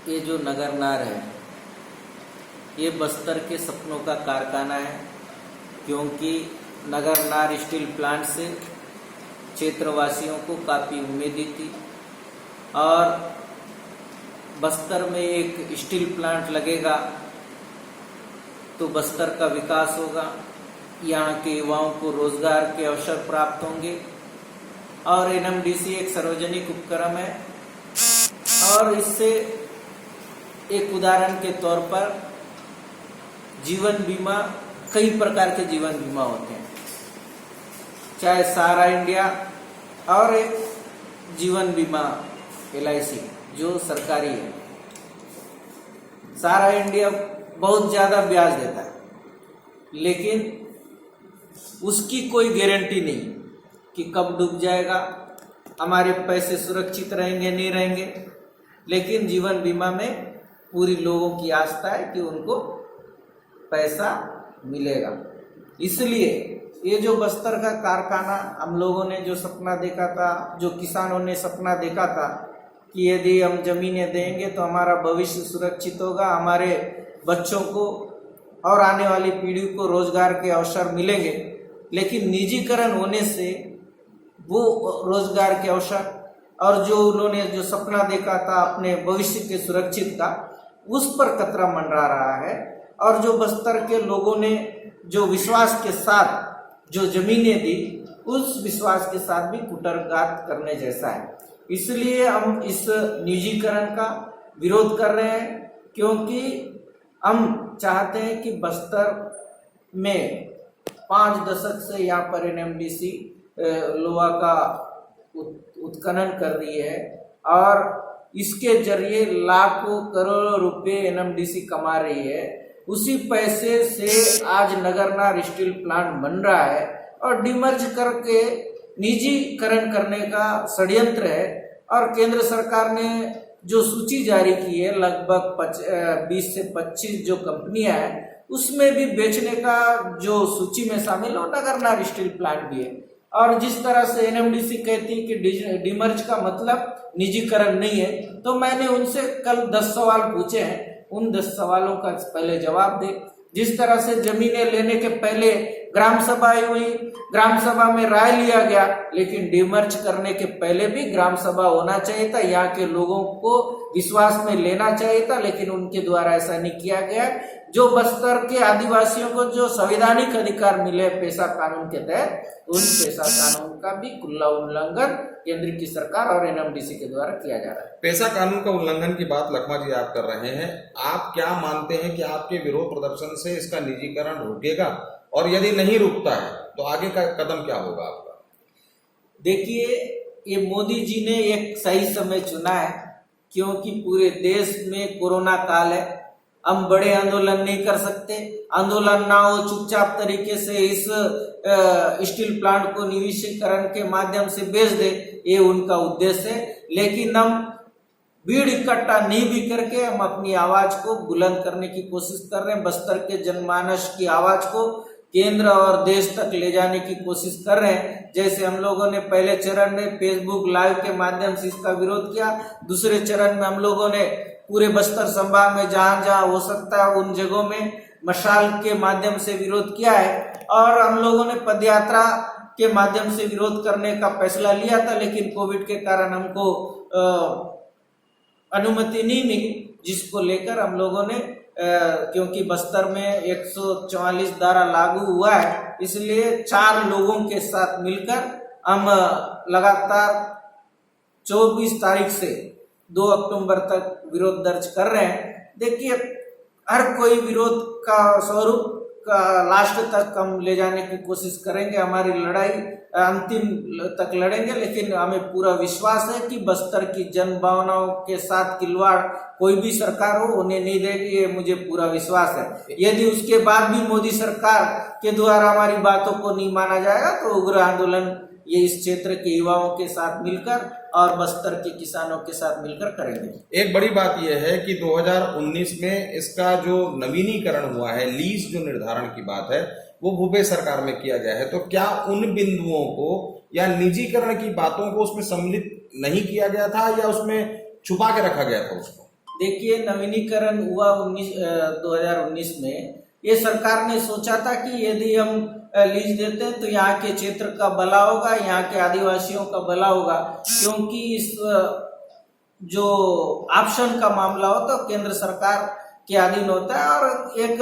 ये जो नगरनार है ये बस्तर के सपनों का कारखाना है, क्योंकि नगरनार स्टील प्लांट से क्षेत्रवासियों को काफ़ी उम्मीदी थी और बस्तर में एक स्टील प्लांट लगेगा तो बस्तर का विकास होगा, यहाँ के युवाओं को रोजगार के अवसर प्राप्त होंगे। और एनएमडीसी एक सार्वजनिक उपक्रम है और इससे एक उदाहरण के तौर पर जीवन बीमा, कई प्रकार के जीवन बीमा होते हैं, चाहे सहारा इंडिया और एक जीवन बीमा LIC जो सरकारी है। सहारा इंडिया बहुत ज़्यादा ब्याज देता है, लेकिन उसकी कोई गारंटी नहीं कि कब डूब जाएगा, हमारे पैसे सुरक्षित रहेंगे नहीं रहेंगे। लेकिन जीवन बीमा में पूरी लोगों की आस्था है कि उनको पैसा मिलेगा। इसलिए ये जो बस्तर का कारखाना हम लोगों ने जो सपना देखा था, जो किसानों ने सपना देखा था कि यदि हम जमीनें देंगे तो हमारा भविष्य सुरक्षित होगा, हमारे बच्चों को और आने वाली पीढ़ी को रोजगार के अवसर मिलेंगे। लेकिन निजीकरण होने से वो रोजगार के अवसर और जो उन्होंने जो सपना देखा था अपने भविष्य के सुरक्षित का, उस पर खतरा मंडरा रहा है। और जो बस्तर के लोगों ने जो विश्वास के साथ जो जमीनें दी, उस विश्वास के साथ भी कुटरघात करने जैसा है। इसलिए हम इस निजीकरण का विरोध कर रहे हैं, क्योंकि हम चाहते हैं कि बस्तर में 5 दशक से यहाँ पर एनएमडीसी लोहा का उत्खनन कर रही है और इसके जरिए लाखों करोड़ों रुपए एनएमडीसी कमा रही है। उसी पैसे से आज नगरनार स्टील प्लांट बन रहा है और डिमर्ज करके निजीकरण करने का षड्यंत्र है। और केंद्र सरकार ने जो सूची जारी की है, लगभग 20 से 25 जो कंपनियां हैं, उसमें भी बेचने का जो सूची में शामिल हो नगरनार स्टील प्लांट भी है। और जिस तरह से एनएमडीसी कहती है कि डिमर्ज का मतलब निजीकरण नहीं है, तो मैंने उनसे कल 10 सवाल पूछे हैं, उन 10 सवालों का पहले जवाब दे। जिस तरह से जमीनें लेने के पहले ग्राम सभा हुई, ग्राम सभा में राय लिया गया, लेकिन डिमर्ज करने के पहले भी ग्राम सभा होना चाहिए था, यहाँ के लोगों को विश्वास में लेना चाहिए था, लेकिन उनके द्वारा ऐसा नहीं किया गया। जो बस्तर के आदिवासियों को जो संवैधानिक अधिकार मिले पेशा कानून के तहत, उन पेशा कानून का भी खुला उल्लंघन केंद्र की सरकार और एनएमडीसी के द्वारा किया जा रहा है। पेशा कानून का उल्लंघन की बात लखमा जी आप कर रहे हैं, आप क्या मानते हैं कि आपके विरोध प्रदर्शन से इसका निजीकरण रुकेगा, और यदि नहीं रुकता है तो आगे का कदम क्या होगा आपका? देखिए, ये मोदी जी ने एक सही समय चुना है, क्योंकि पूरे देश में कोरोना काल है। हम बड़े आंदोलन नहीं कर सकते, आंदोलन ना हो, चुपचाप तरीके से इस स्टील प्लांट को निजीकरण के माध्यम से बेच दे, ये उनका उद्देश्य है। लेकिन हम भीड़ इकट्ठा नहीं भी करके हम अपनी आवाज को बुलंद करने की कोशिश कर रहे हैं, बस्तर के जनमानस की आवाज को केंद्र और देश तक ले जाने की कोशिश कर रहे हैं। जैसे हम लोगों ने पहले चरण में फेसबुक लाइव के माध्यम से इसका विरोध किया, दूसरे चरण में हम लोगों ने पूरे बस्तर संभाग में जहां जहां हो सकता है उन जगहों में मशाल के माध्यम से विरोध किया है, और हम लोगों ने पदयात्रा के माध्यम से विरोध करने का फैसला लिया था, लेकिन कोविड के कारण हमको अनुमति नहीं मिली, जिसको लेकर हम लोगों ने क्योंकि बस्तर में 144 धारा लागू हुआ है, इसलिए 4 लोगों के साथ मिलकर हम लगातार 24 तारीख से 2 अक्टूबर तक विरोध दर्ज कर रहे हैं। देखिए, हर कोई विरोध का स्वरूप का लास्ट तक हम ले जाने की कोशिश करेंगे, हमारी लड़ाई अंतिम तक लड़ेंगे, लेकिन हमें पूरा विश्वास है कि बस्तर की जन भावनाओं के साथ खिलवाड़ कोई भी सरकार हो उन्हें नहीं देगी, ये मुझे पूरा विश्वास है। यदि उसके बाद भी मोदी सरकार के द्वारा हमारी बातों को नहीं माना जाएगा तो उग्र आंदोलन ये इस क्षेत्र के युवाओं के साथ मिलकर और बस्तर के किसानों के साथ मिलकर करेंगे। एक बड़ी बात यह है कि 2019 में इसका जो नवीनीकरण हुआ है, लीज जो निर्धारण की बात है, वो भूपेश सरकार में किया गया है, तो क्या उन बिंदुओं को या निजीकरण की बातों को उसमें सम्मिलित नहीं किया गया था या उसमें छुपा के रखा गया था उसको? देखिए, नवीनीकरण हुआ 2019 में। ये सरकार ने सोचा था कि यदि हम लीज देते हैं तो यहाँ के क्षेत्र का भला होगा, यहाँ के आदिवासियों का भला होगा, क्योंकि इस जो ऑप्शन का मामला होता है केंद्र सरकार के अधीन होता है और एक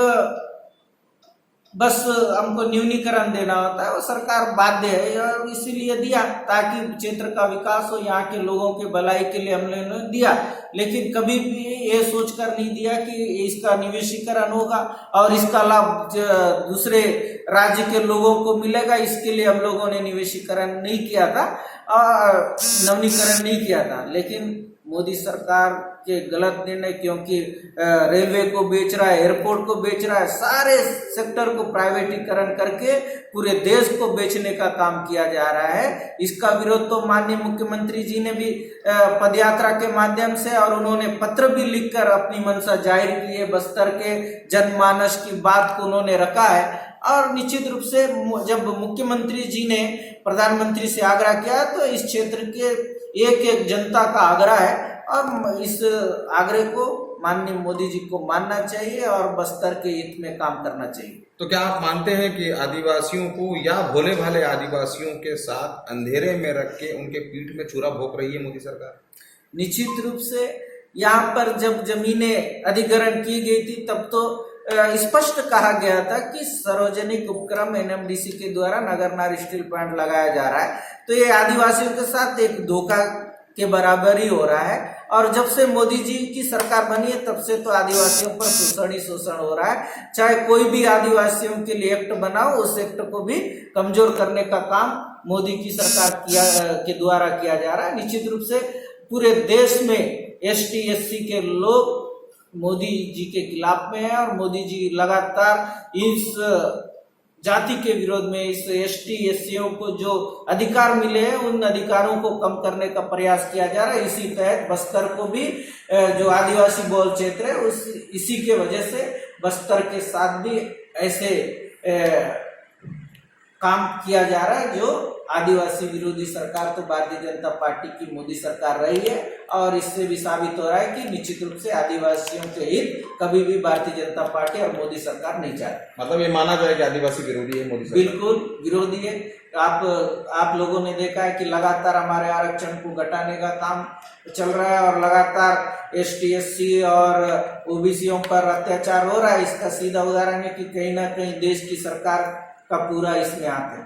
बस हमको न्यूनीकरण देना होता है, वो सरकार बाध्य है और इसीलिए दिया ताकि क्षेत्र का विकास हो, यहाँ के लोगों के भलाई के लिए हमने दिया। लेकिन कभी भी ये सोचकर नहीं दिया कि इसका निवेशीकरण होगा और इसका लाभ दूसरे राज्य के लोगों को मिलेगा, इसके लिए हम लोगों ने निवेशीकरण नहीं किया था और नवीनीकरण नहीं किया था। लेकिन मोदी सरकार के गलत निर्णय, क्योंकि रेलवे को बेच रहा है, एयरपोर्ट को बेच रहा है, सारे सेक्टर को प्राइवेटीकरण करके पूरे देश को बेचने का काम किया जा रहा है। इसका विरोध तो माननीय मुख्यमंत्री जी ने भी पदयात्रा के माध्यम से और उन्होंने पत्र भी लिखकर अपनी मंशा जाहिर की है। बस्तर के जनमानस की बात को उन्होंने रखा है और निश्चित रूप से जब मुख्यमंत्री जी ने प्रधानमंत्री से आग्रह किया तो इस क्षेत्र के एक एक जनता का आग्रह है और इस आग्रह को माननीय मोदी जी को मानना चाहिए और बस्तर के हित में काम करना चाहिए। तो क्या आप मानते हैं कि आदिवासियों को या भोले भाले आदिवासियों के साथ अंधेरे में रख के उनके पीठ में छुरा भोंक रही है मोदी सरकार? निश्चित रूप से यहाँ पर जब जमीनें अधिग्रहण की गई थी तब तो स्पष्ट कहा गया था कि सार्वजनिक उपक्रम एनएमडीसी के द्वारा नगर नार स्टील प्लांट लगाया जा रहा है, तो ये आदिवासियों के साथ एक धोखा के बराबर ही हो रहा है। और जब से मोदी जी की सरकार बनी है तब से तो आदिवासियों पर शोषण ही शोषण हो रहा है। चाहे कोई भी आदिवासियों के लिए एक्ट बनाओ, उस एक्ट को भी कमजोर करने का काम मोदी की सरकार के द्वारा किया जा रहा है। निश्चित रूप से पूरे देश में एसटी एससी के लोग मोदी जी के खिलाफ में है और मोदी जी लगातार इस जाति के विरोध में, इस एसटी एससीओ को जो अधिकार मिले हैं उन अधिकारों को कम करने का प्रयास किया जा रहा है। इसी तहत बस्तर को भी जो आदिवासी बहुल क्षेत्र है इसी के वजह से बस्तर के साथ भी ऐसे काम किया जा रहा है जो आदिवासी विरोधी सरकार तो भारतीय जनता पार्टी की मोदी सरकार रही है और इससे भी साबित हो रहा है कि निश्चित रूप से आदिवासियों के हित कभी भी भारतीय जनता पार्टी और मोदी सरकार नहीं चाहती। मतलब ये माना जाए कि आदिवासी विरोधी है मोदी सरकार? बिल्कुल विरोधी है। आप लोगों ने देखा है कि लगातार हमारे आरक्षण को घटाने का काम चल रहा है और लगातार एसटी एससी और ओबीसीओं पर अत्याचार हो रहा है। इसका सीधा उदाहरण है कि कहीं ना कहीं देश की सरकार का पूरा इसमें हाथ है।